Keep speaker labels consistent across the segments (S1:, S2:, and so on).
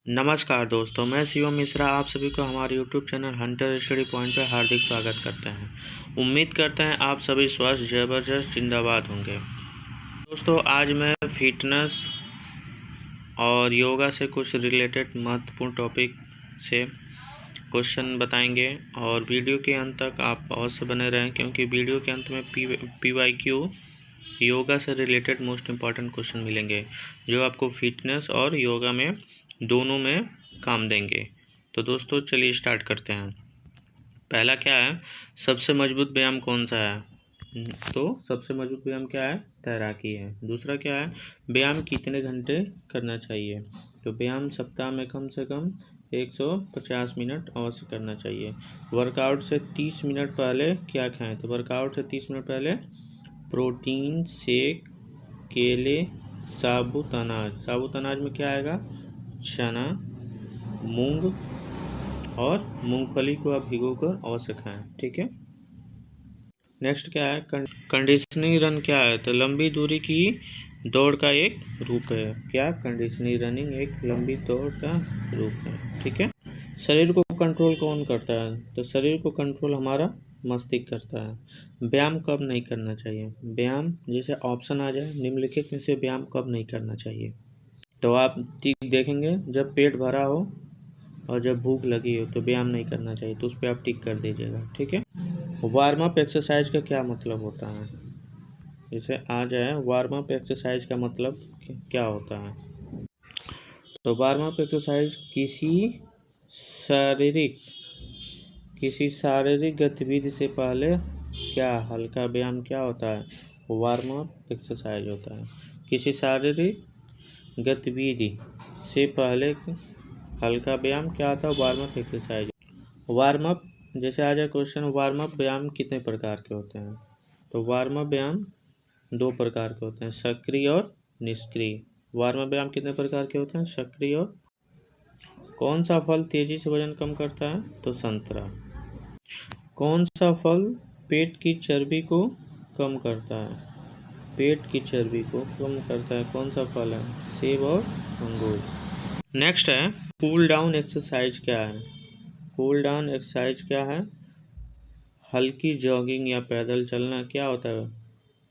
S1: नमस्कार दोस्तों, मैं शिवम मिश्रा आप सभी को हमारे YouTube channel Hunter study point पर हार्दिक स्वागत करते हैं। उम्मीद करते हैं आप सभी स्वस्थ ज़बरदस्त जिंदाबाद होंगे। दोस्तों, आज मैं फिटनेस और योगा से कुछ रिलेटेड महत्वपूर्ण टॉपिक से क्वेश्चन बताएंगे और वीडियो के अंत तक आप अवश्य बने रहें, क्योंकि वीडियो के अंत में PYQ योगा से रिलेटेड मोस्ट इम्पॉर्टेंट क्वेश्चन मिलेंगे जो आपको फिटनेस और योगा में दोनों में काम देंगे। तो दोस्तों चलिए स्टार्ट करते हैं। पहला क्या है, सबसे मजबूत व्यायाम कौन सा है? तो सबसे मजबूत व्यायाम क्या है? तैराकी है। दूसरा क्या है, व्यायाम कितने घंटे करना चाहिए? तो व्यायाम सप्ताह में कम से कम 150 मिनट अवश्य करना चाहिए। वर्कआउट से 30 मिनट पहले क्या खाएं? तो वर्कआउट से 30 मिनट पहले प्रोटीन शेक, केले, साबुत अनाज में क्या आएगा? चना, मूंग और मूंगफली को आप भिगोकर अवश्य खाएं। ठीक है। नेक्स्ट क्या है, कंडीशनिंग रन क्या है? तो लंबी दूरी की दौड़ का एक रूप है। क्या? कंडीशनिंग रनिंग एक लंबी दौड़ का रूप है। ठीक है। शरीर को कंट्रोल कौन करता है? तो शरीर को कंट्रोल हमारा मस्तिष्क करता है। व्यायाम कब नहीं करना चाहिए? व्यायाम जैसे ऑप्शन आ जाए निम्नलिखित में से व्यायाम कब नहीं करना चाहिए? तो आप टिक देखेंगे, जब पेट भरा हो और जब भूख लगी हो तो व्यायाम नहीं करना चाहिए, तो उस पर आप टिक कर दीजिएगा। ठीक है। वार्म अप एक्सरसाइज का क्या मतलब होता है? जैसे आ जाए वार्म अप एक्सरसाइज का मतलब क्या होता है? तो वार्म अप एक्सरसाइज किसी शारीरिक गतिविधि से पहले क्या हल्का व्यायाम क्या होता है? वार्म अप एक्सरसाइज होता है। किसी शारीरिक गतिविधि से पहले हल्का व्यायाम क्या होता है? Warm up exercise. Warm up जैसे आ जाए क्वेश्चन, वार्म अप व्यायाम कितने प्रकार के होते हैं? तो वार्म अप व्यायाम 2 प्रकार के होते हैं, सक्रिय और निष्क्रिय। वार्म अप व्यायाम कितने प्रकार के होते हैं? सक्रिय और। कौन सा फल तेजी से वजन कम करता है? तो संतरा। कौन सा फल पेट की चर्बी को कम करता है? पेट की चर्बी को कम करता है कौन सा फल है? सेब और अंगूर। नेक्स्ट है, कूल डाउन एक्सरसाइज क्या है? कूल डाउन एक्सरसाइज क्या है? हल्की जॉगिंग या पैदल चलना क्या होता है?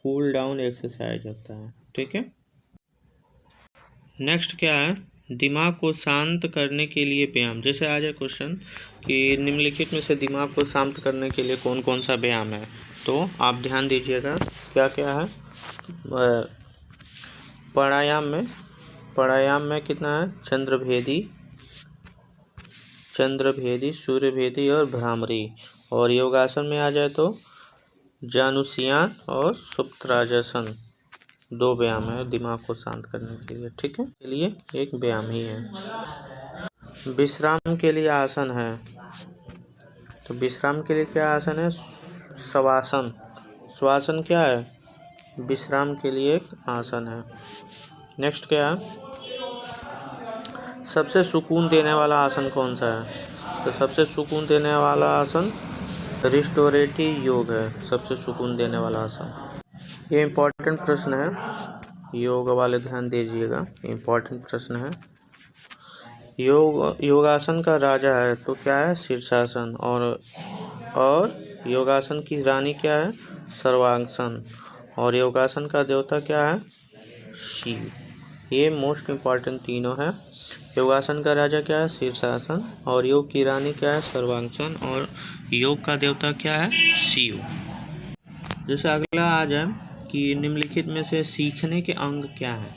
S1: कूल डाउन एक्सरसाइज होता है। ठीक है। नेक्स्ट क्या है, दिमाग को शांत करने के लिए व्यायाम। जैसे आ जाए क्वेश्चन कि निम्नलिखित में से दिमाग को शांत करने के लिए कौन कौन सा व्यायाम है, तो आप ध्यान दीजिएगा क्या क्या है। प्राणायाम में कितना है? चंद्रभेदी, सूर्यभेदी और भ्रामरी। और योगासन में आ जाए तो जानुसियान और सुप्तराजासन, 2 व्यायाम है दिमाग को शांत करने के लिए। ठीक है, के लिए एक व्यायाम ही है। विश्राम के लिए आसन है, तो विश्राम के लिए क्या आसन है? शवासन। श्वासन क्या है? विश्राम के लिए एक आसन है। नेक्स्ट क्या है, सबसे सुकून देने वाला आसन कौन सा है? तो सबसे सुकून देने वाला आसन रिस्टोरेटिव योग है, सबसे सुकून देने वाला आसन। ये इम्पोर्टेंट प्रश्न है, योग वाले ध्यान दीजिएगा, इम्पोर्टेंट प्रश्न है। योगासन का राजा है तो क्या है? शीर्षासन। और योगासन की रानी क्या है? सर्वांगासन। और योगासन का देवता क्या है? शिव। ये मोस्ट इम्पॉर्टेंट तीनों है। योगासन का राजा क्या है? शीर्षासन। और योग की रानी क्या है? सर्वांगासन। और योग का देवता क्या है? शिव। जैसे अगला आ जाए कि निम्नलिखित में से सीखने के अंग क्या है?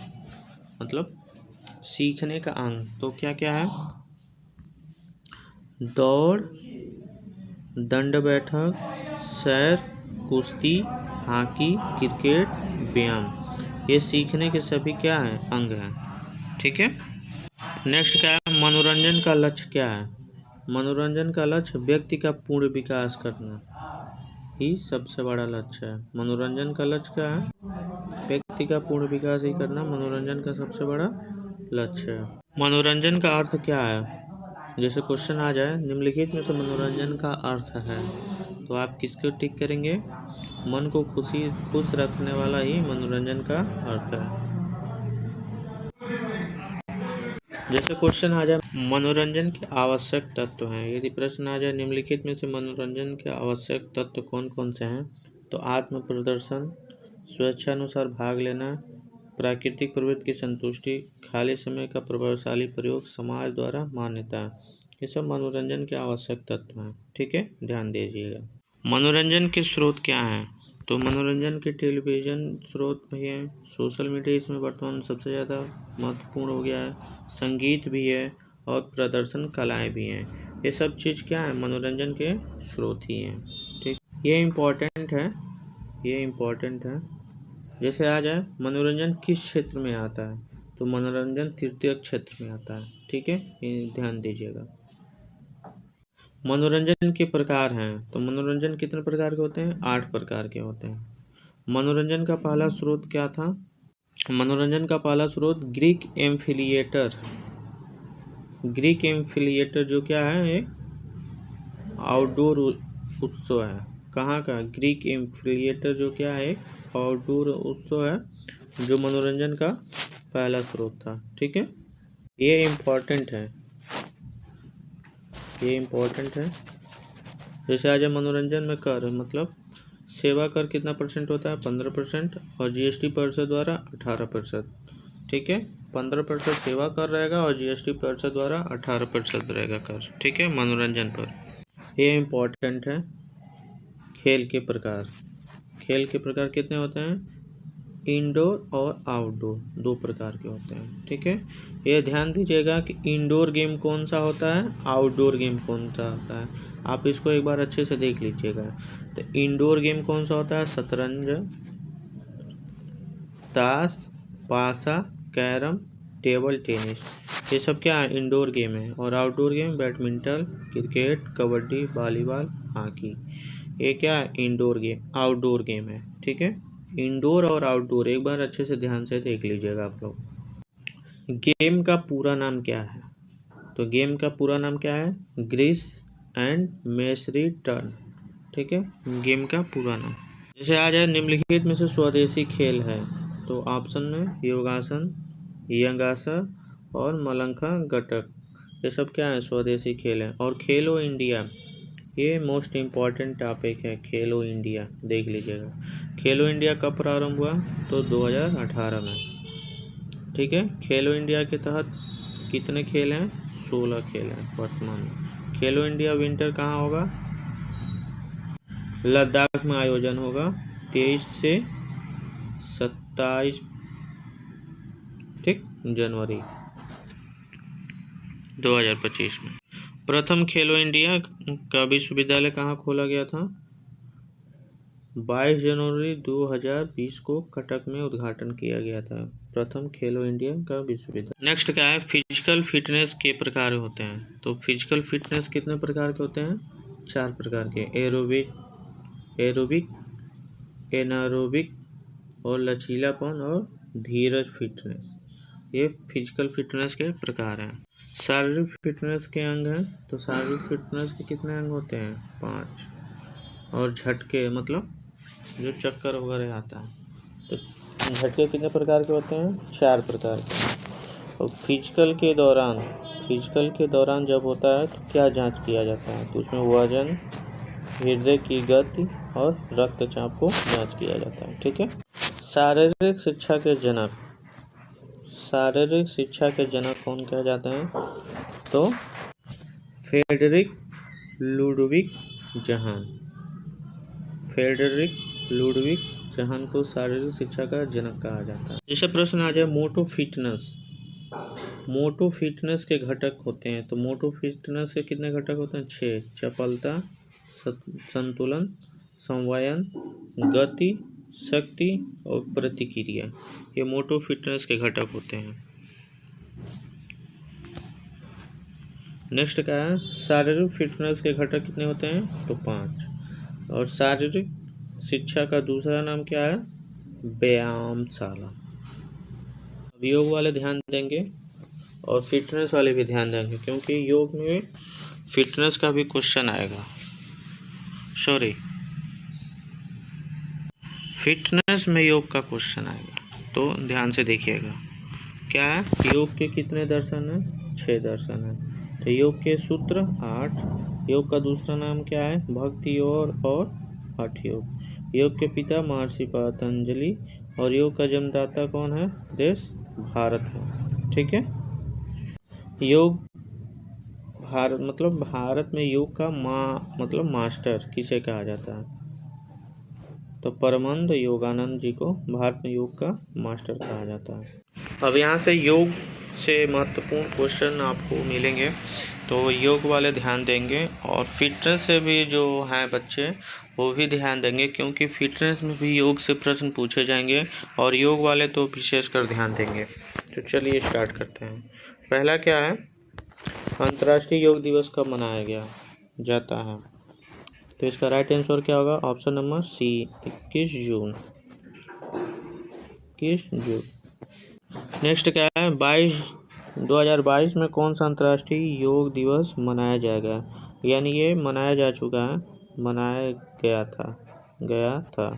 S1: मतलब सीखने का अंग तो क्या क्या है? दौड़, दंड बैठक, सैर, कुश्ती, हॉकी, क्रिकेट, व्यायाम, ये सीखने के सभी क्या हैं? अंग हैं। ठीक है। नेक्स्ट क्या है, मनोरंजन का लक्ष्य क्या है? मनोरंजन का लक्ष्य व्यक्ति का पूर्ण विकास करना ही सबसे बड़ा लक्ष्य है। मनोरंजन का लक्ष्य क्या है? व्यक्ति का पूर्ण विकास ही करना मनोरंजन का सबसे बड़ा लक्ष्य है। मनोरंजन का अर्थ क्या है? जैसे क्वेश्चन आ जाए निम्नलिखित में से मनोरंजन का अर्थ है, तो आप किसको टिक करेंगे? मन को खुश रखने वाला ही मनोरंजन का अर्थ है। जैसे क्वेश्चन आ जाए मनोरंजन के आवश्यक तत्व हैं, यदि प्रश्न आ जाए निम्नलिखित में से मनोरंजन के आवश्यक तत्व कौन कौन से हैं, तो आत्म प्रदर्शन, स्वेच्छानुसार भाग लेना, प्राकृतिक प्रवृत्ति की संतुष्टि, खाली समय का प्रभावशाली प्रयोग, समाज द्वारा मान्यता, ये सब मनोरंजन के आवश्यक तत्व हैं। ठीक है, ध्यान दीजिएगा। मनोरंजन के स्रोत क्या हैं, तो मनोरंजन के टेलीविज़न स्रोत भी हैं, सोशल मीडिया इसमें वर्तमान सबसे ज़्यादा महत्वपूर्ण हो गया है, संगीत भी है और प्रदर्शन कलाएं भी हैं। ये सब चीज़ क्या है, मनोरंजन के स्रोत ही हैं। ठीक, ये इम्पोर्टेंट है, ये इम्पोर्टेंट है। जैसे आ जाए मनोरंजन किस क्षेत्र में आता है, तो मनोरंजन तृतीय क्षेत्र में आता है। ठीक है, ये ध्यान दीजिएगा। मनोरंजन के प्रकार हैं, तो मनोरंजन कितने प्रकार के होते हैं, 8 प्रकार के होते हैं। मनोरंजन का पहला स्रोत क्या था, मनोरंजन का पहला स्रोत ग्रीक एम्फिलिएटर। ग्रीक एम्फिलिएटर जो क्या है, एक आउटडोर उत्सव है। कहाँ का, ग्रीक एम्फिलिएटर जो क्या है, आउटडोर उत्सव है, जो मनोरंजन का पहला स्रोत था। ठीक है, ये इम्पोर्टेंट है, ये इम्पोर्टेंट है। जैसे आज मनोरंजन में कर मतलब सेवा कर कितना परसेंट होता है, 15%, और जीएसटी परिषद द्वारा 18%। ठीक है, 15% सेवा कर रहेगा और जीएसटी परिषद द्वारा 18% रहेगा कर। ठीक है, मनोरंजन पर ये इम्पोर्टेंट है। खेल के प्रकार, खेल के प्रकार कितने होते हैं, इंडोर और आउटडोर, 2 प्रकार के होते हैं। ठीक है, ये ध्यान दीजिएगा कि इंडोर गेम कौन सा होता है, आउटडोर गेम कौन सा होता है, आप इसको एक बार अच्छे से देख लीजिएगा। तो इंडोर गेम कौन सा होता है, शतरंज, ताश, पासा, कैरम, टेबल टेनिस, ये सब क्या है, इंडोर गेम है। और outdoor game badminton, cricket, kabaddi, volleyball, hockey, ये क्या है, इंडोर गेम, आउटडोर गेम है। ठीक है, इंडोर और आउटडोर एक बार अच्छे से ध्यान से देख लीजिएगा आप लोग। गेम का पूरा नाम क्या है, तो गेम का पूरा नाम क्या है, ग्रीस एंड मेसरी टर्न। ठीक है, गेम का पूरा नाम। जैसे आ जाए निम्नलिखित में से स्वदेशी खेल है, तो ऑप्शन में योगासन, यंगासन और मलंखा गटक, ये सब क्या है, स्वदेशी खेल है। और खेलो इंडिया, ये मोस्ट इम्पॉर्टेंट टॉपिक है, खेलो इंडिया देख लीजिएगा। खेलो इंडिया कब प्रारंभ हुआ, तो 2018 में। ठीक है, खेलो इंडिया के तहत कितने खेल हैं, 16 खेल हैं वर्तमान में। खेलो इंडिया विंटर कहाँ होगा, लद्दाख में आयोजन होगा 23 से 27 ठीक जनवरी 2025 में। प्रथम खेलो इंडिया का विश्वविद्यालय कहाँ खोला गया था, 22 जनवरी 2020 को कटक में उद्घाटन किया गया था, प्रथम खेलो इंडिया का विश्वविद्यालय। नेक्स्ट क्या है, फिजिकल फिटनेस के प्रकार होते हैं, तो फिजिकल फिटनेस कितने प्रकार के होते हैं, 4 प्रकार के, एरोबिक, एनारोबिक और लचीलापन और धीरज फिटनेस, ये फिजिकल फिटनेस के प्रकार हैं। शारीरिक फिटनेस के अंग हैं, तो शारीरिक फिटनेस के कितने अंग होते हैं, 5। और झटके मतलब जो चक्कर वगैरह आता है, तो झटके कितने प्रकार के होते हैं, 4 प्रकार के। और फिजिकल के दौरान जब होता है तो क्या जांच किया जाता है, तो उसमें वजन, हृदय की गति और रक्तचाप को जांच किया जाता है। ठीक है, शारीरिक शिक्षा के जनक कौन कहा जाते हैं, तो फ्रेडरिक लुडविक जहान को शारीरिक शिक्षा का जनक कहा जाता है। जैसे प्रश्न आ जाए मोटो फिटनेस के घटक होते हैं, तो मोटो फिटनेस के कितने घटक होते हैं, 6। चपलता, संतुलन, संवयन, गति, शक्ति और प्रतिक्रिया, ये मोटो फिटनेस के घटक होते हैं। नेक्स्ट क्या है, शारीरिक फिटनेस के घटक कितने होते हैं, तो 5। और शारीरिक शिक्षा का दूसरा नाम क्या है, व्यायामशाला। अब योग वाले ध्यान देंगे और फिटनेस वाले भी ध्यान देंगे, क्योंकि योग में फिटनेस का भी क्वेश्चन आएगा, फिटनेस में योग का क्वेश्चन आएगा, तो ध्यान से देखिएगा। क्या है, योग के कितने दर्शन हैं, 6 दर्शन है। तो योग के सूत्र 8। योग का दूसरा नाम क्या है? भक्ति योग और हठ योग। योग के पिता महर्षि पतंजलि और योग का जन्मदाता कौन है? देश भारत है। ठीक है। योग भारत मतलब भारत में योग का मतलब मास्टर किसे कहा जाता है? तो परमानंद योगानंद जी को भारत में योग का मास्टर कहा जाता है। अब यहाँ से योग से महत्वपूर्ण क्वेश्चन आपको मिलेंगे, तो योग वाले ध्यान देंगे। और फिटनेस से भी जो हैं बच्चे वो भी ध्यान देंगे, क्योंकि फिटनेस में भी योग से प्रश्न पूछे जाएंगे और योग वाले तो विशेषकर ध्यान देंगे। तो चलिए स्टार्ट करते हैं। पहला क्या है? अंतर्राष्ट्रीय योग दिवस कब मनाया जाता है? तो इसका राइट आंसर क्या होगा? ऑप्शन नंबर सी, 21 जून। 21 जून। नेक्स्ट क्या है? 2022 में कौन सा अंतर्राष्ट्रीय योग दिवस मनाया जाएगा? यानी ये मनाया जा चुका है, मनाया गया था।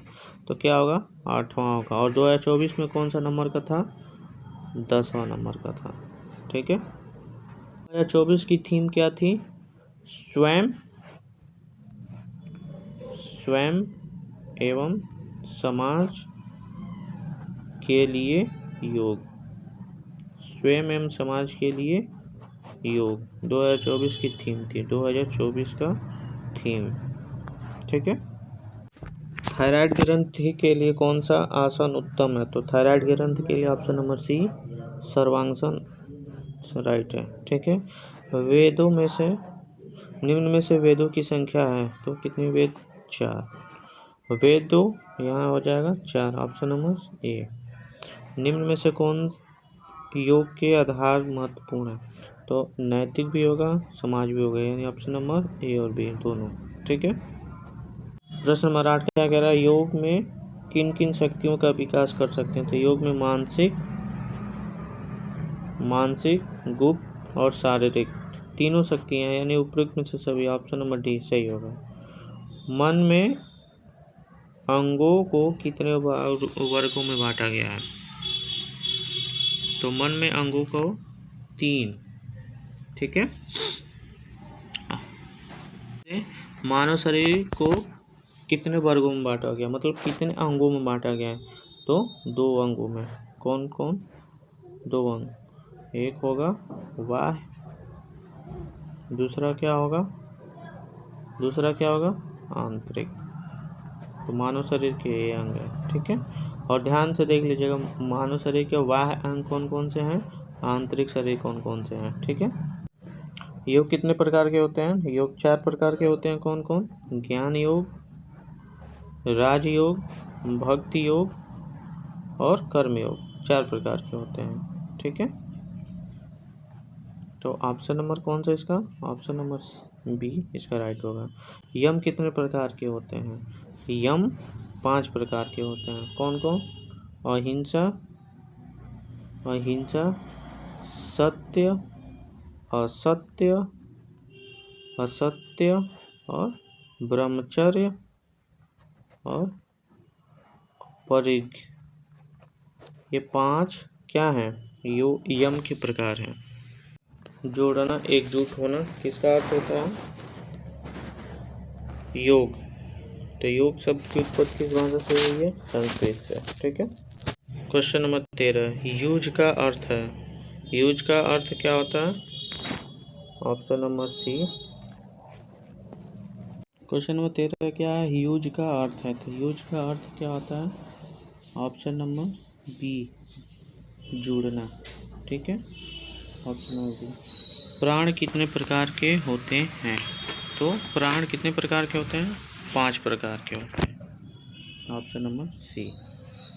S1: तो क्या होगा? 8वां होगा। और 2024 में कौन सा नंबर का था? 10वां नंबर का था। ठीक है। 2024 की थीम क्या थी? स्वयं एवं समाज के लिए योग। स्वयं एवं समाज के लिए योग 2024 की थीम थी। 2024 का थीम। ठीक है। थायराइड ग्रंथि के लिए कौन सा आसन उत्तम है? तो थायराइड ग्रंथि के लिए ऑप्शन नंबर सी, सर्वांगासन राइट है। ठीक है। वेदों में से निम्न में से वेदों की संख्या है तो कितनी वेद? 4। वेदों यहाँ हो जाएगा 4, ऑप्शन नंबर ए। निम्न में से कौन योग के आधार महत्वपूर्ण है? तो नैतिक भी होगा, समाज भी होगा, यानी ऑप्शन नंबर ए और बी दोनों। ठीक है। प्रश्न नंबर 8 क्या कह रहा है? योग में किन किन शक्तियों का विकास कर सकते हैं? तो योग में मानसिक, गुप्त और शारीरिक तीनों शक्तियां हैं, यानी उपयुक्त में से सभी। ऑप्शन नंबर डी सही होगा। मन में अंगों को कितने वर्गों में बांटा गया है? तो मन में अंगों को 3। ठीक है। मानव शरीर को कितने वर्गों में बांटा गया, मतलब कितने अंगों में बांटा गया है? तो 2 अंगों में। कौन कौन? 2 अंग। एक होगा वाह, दूसरा क्या होगा? आंतरिक। तो मानव शरीर के ये अंग है। ठीक है। और ध्यान से देख लीजिएगा, मानव शरीर के वाह अंग कौन कौन से हैं, आंतरिक शरीर कौन कौन से हैं। ठीक है। योग कितने प्रकार के होते हैं? योग 4 प्रकार के होते हैं। कौन कौन? ज्ञान योग, राजयोग, भक्ति योग और कर्म योग, 4 प्रकार के होते हैं। ठीक है। तो ऑप्शन नंबर कौन सा इसका? ऑप्शन नंबर बी इसका राइट होगा। यम कितने प्रकार के होते हैं? यम 5 प्रकार के होते हैं। कौन कौन? अहिंसा, सत्य, असत्य और ब्रह्मचर्य और परिग्रह। ये 5 क्या हैं? यम के प्रकार हैं। जोड़ना, एकजुट होना किसका अर्थ होता है? योग। तो योग शब्द की उत्पत्ति किस भाषा से हुई है? संस्कृत से। ठीक है। क्वेश्चन नंबर 13, यूज का अर्थ है। यूज का अर्थ क्या होता है? Option number C. Question number 13 क्या है? यूज का अर्थ है। तो यूज का अर्थ क्या होता है? ऑप्शन नंबर बी, जुड़ना। ठीक है। Option number B. प्राण कितने प्रकार के होते हैं? तो प्राण कितने प्रकार के होते हैं? 5 प्रकार के होते हैं। Option number C.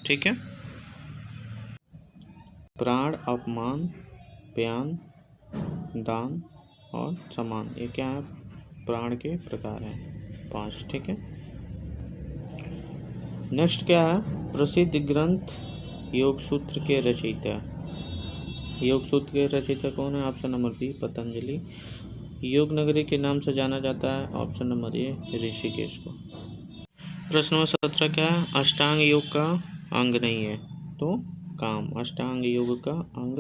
S1: ठीक है। प्राण, अपमान, प्यान, दान और समान, ये क्या है? प्राण के प्रकार हैं 5। ठीक है। नेक्स्ट क्या है? प्रसिद्ध ग्रंथ योग सूत्र के रचयिता। योग सूत्र के रचयिता कौन है? Option number B, Patanjali. योग नगरी के नाम से जाना जाता है। ऑप्शन नंबर ए, ऋषिकेश को। प्रश्न नंबर 17 क्या है? अष्टांग योग का अंग नहीं है। तो काम अष्टांग योग का अंग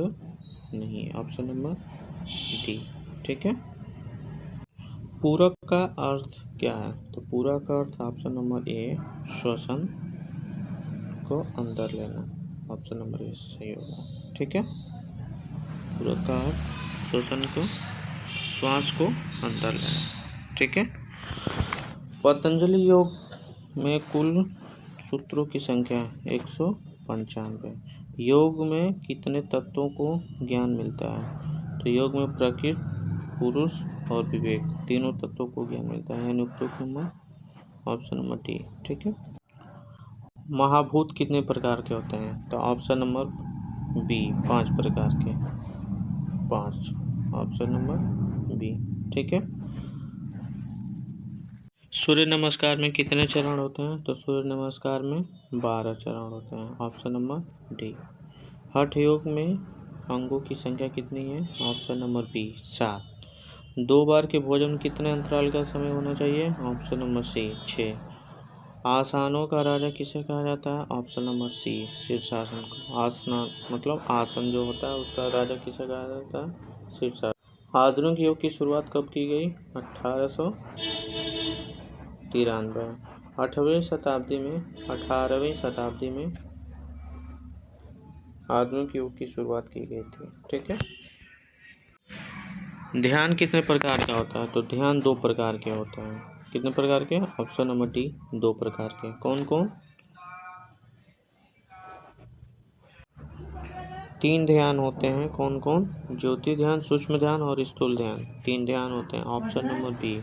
S1: नहीं है। Option number D. ठीक है। पूरक का अर्थ क्या है? तो पूरक का अर्थ ऑप्शन नंबर ए श्वसन को अंदर लेना, ऑप्शन नंबर ए सही होगा। ठीक है। पूरक का अर्थ श्वसन को, श्वास को अंदर लेना। ठीक है। पतंजलि योग में कुल सूत्रों की संख्या 195। योग में कितने तत्वों को ज्ञान मिलता है? तो योग में प्रकृति, पुरुष और विवेक तीनों तत्वों को ज्ञान मिलता है, यानी उपयुक्त नंबर ऑप्शन नंबर डी। ठीक है। महाभूत कितने प्रकार के होते हैं? तो ऑप्शन नंबर बी 5 प्रकार के, 5, ऑप्शन नंबर बी। ठीक है। सूर्य नमस्कार में कितने चरण होते हैं? तो सूर्य नमस्कार में 12 चरण होते हैं, ऑप्शन नंबर डी। हठ योग में अंगों की संख्या कितनी है? Option number B 7। 2 बार के भोजन कितने अंतराल का समय होना चाहिए? Option number C 6। आसनों का राजा किसे कहा जाता है? ऑप्शन नंबर सी शीर्षासन को। आसन मतलब आसन जो होता है उसका राजा किसे कहा जाता है? शीर्षासन। आधुनिक योग की शुरुआत कब की गई? 1893। 18वीं शताब्दी में आधुनिक योग की शुरुआत की गई थी। ठीक है। ध्यान कितने प्रकार का होता है? तो ध्यान 2 प्रकार के होते हैं। कितने प्रकार के? ऑप्शन नंबर डी 2 प्रकार के। कौन कौन? 3 ध्यान होते हैं। कौन कौन? ज्योति ध्यान, सूक्ष्म ध्यान और स्थूल ध्यान। 3 ध्यान होते हैं, ऑप्शन नंबर बी।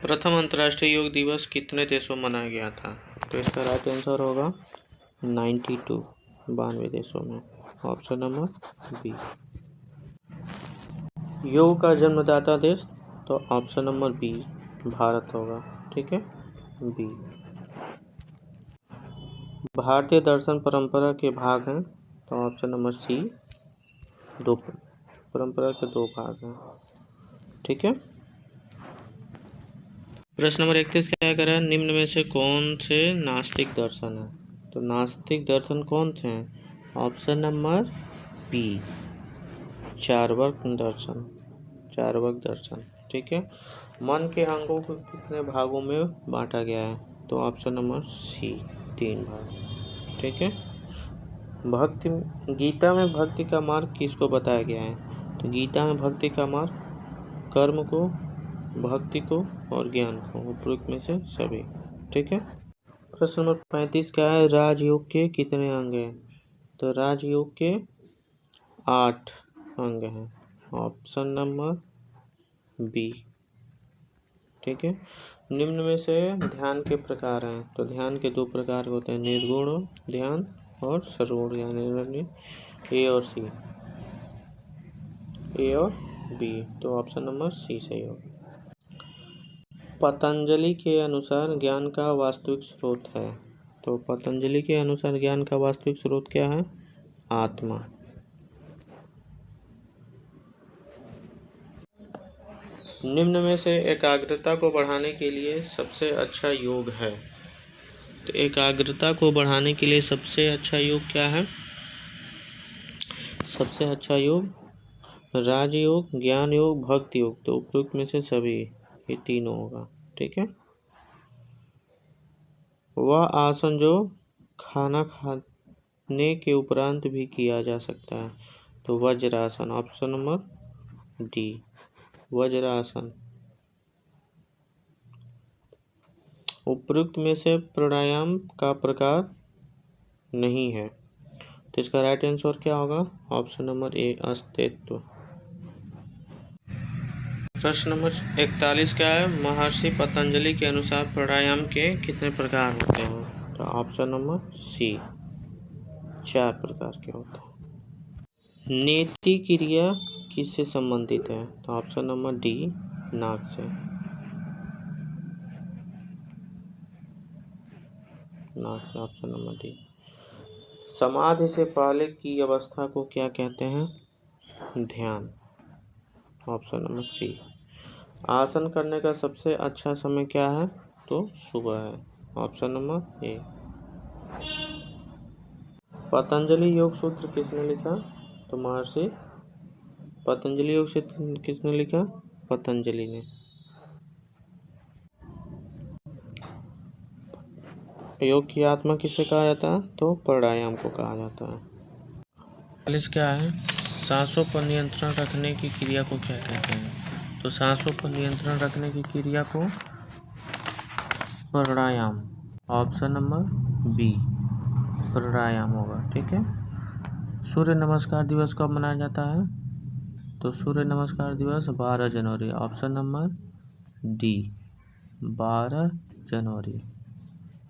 S1: प्रथम अंतर्राष्ट्रीय योग दिवस कितने देशों में मनाया गया था? तो इसका राइट आंसर होगा 92 देशों में, ऑप्शन नंबर बी। योग का जन्मदाता देश? तो ऑप्शन नंबर बी भारत होगा। ठीक है, बी। भारतीय दर्शन परंपरा के भाग हैं? तो ऑप्शन नंबर सी 2, परंपरा के 2 भाग हैं। ठीक है। प्रश्न नंबर 31 क्या कह रहा है? निम्न में से कौन से नास्तिक दर्शन है? तो नास्तिक दर्शन कौन से हैं? ऑप्शन नंबर बी चार्वाक दर्शन, चार्वाक दर्शन। ठीक है। मन के अंगों को कितने भागों में बांटा गया है? तो ऑप्शन नंबर सी 3 भाग। ठीक है। भक्ति, गीता में भक्ति का मार्ग किसको बताया गया है? तो गीता में भक्ति का मार्ग कर्म को, भक्ति को और ज्ञान को, उपयुक्त में से सभी। ठीक है। प्रश्न नंबर 35 क्या है? राजयोग के कितने अंग हैं? तो राजयोग के 8 अंग हैं, ऑप्शन नंबर बी। ठीक है। निम्न में से ध्यान के प्रकार हैं? तो ध्यान के 2 प्रकार होते हैं, निर्गुण ध्यान और सर्वगुण, यानी ए और सी, ए और बी। तो ऑप्शन नंबर सी सही होगा। पतंजलि के अनुसार ज्ञान का वास्तविक स्रोत है? तो पतंजलि के अनुसार ज्ञान का वास्तविक स्रोत क्या है? आत्मा। निम्न में से एकाग्रता को बढ़ाने के लिए सबसे अच्छा योग है? तो एकाग्रता को बढ़ाने के लिए सबसे अच्छा योग क्या है? सबसे अच्छा योग राजयोग, ज्ञान योग, भक्ति योग। तो उपयुक्त में से सभी, ये तीनों होगा। ठीक है। वह आसन जो खाना खाने के उपरांत भी किया जा सकता है? तो vajrasana, option number D vajrasana. उपयुक्त में से प्राणायाम का प्रकार नहीं है, तो इसका राइट आंसर क्या होगा? ऑप्शन नंबर ए अस्तित्व। प्रश्न नंबर 41 क्या है? महर्षि पतंजलि के अनुसार प्राणायाम के कितने प्रकार होते हैं? तो ऑप्शन नंबर सी 4 प्रकार के होते हैं। नेति क्रिया किससे संबंधित है? तो ऑप्शन नंबर डी नाक से, नाक से, ऑप्शन नंबर डी। समाधि से पहले की अवस्था को क्या कहते हैं? ध्यान, ऑप्शन नंबर सी। आसन करने का सबसे अच्छा समय क्या है? तो सुबह है, ऑप्शन नंबर ए। पतंजलि योग सूत्र किसने लिखा? तो महर्षि पतंजलि योग से किसने लिखा? पतंजलि ने। योग की आत्मा किसे कहा जाता है? तो प्राणायाम को कहा जाता है। 40 क्या है? सांसों पर नियंत्रण रखने की क्रिया को क्या कहते हैं? तो सांसों पर नियंत्रण रखने की क्रिया को प्राणायाम, ऑप्शन नंबर बी प्राणायाम होगा। ठीक है। सूर्य नमस्कार दिवस कब मनाया जाता है? तो सूर्य नमस्कार दिवस 12 जनवरी, ऑप्शन नंबर डी 12 जनवरी।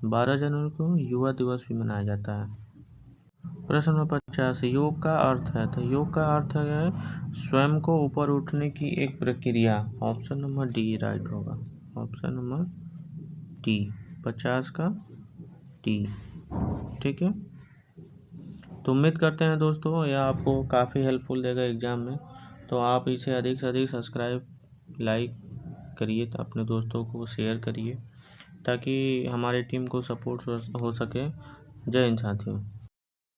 S1: 12 जनवरी को युवा दिवस भी मनाया जाता है। प्रश्न नंबर 50, योग का अर्थ है? तो योग का अर्थ है स्वयं को ऊपर उठने की एक प्रक्रिया, ऑप्शन नंबर डी राइट होगा। ऑप्शन नंबर डी 50 का डी। ठीक है। तो उम्मीद करते हैं दोस्तों यह आपको काफ़ी हेल्पफुल देगा एग्ज़ाम में। तो आप इसे अधिक से अधिक सब्सक्राइब लाइक करिए, तो अपने दोस्तों को शेयर करिए ताकि हमारी टीम को सपोर्ट हो सके। जय हिंद साथियों।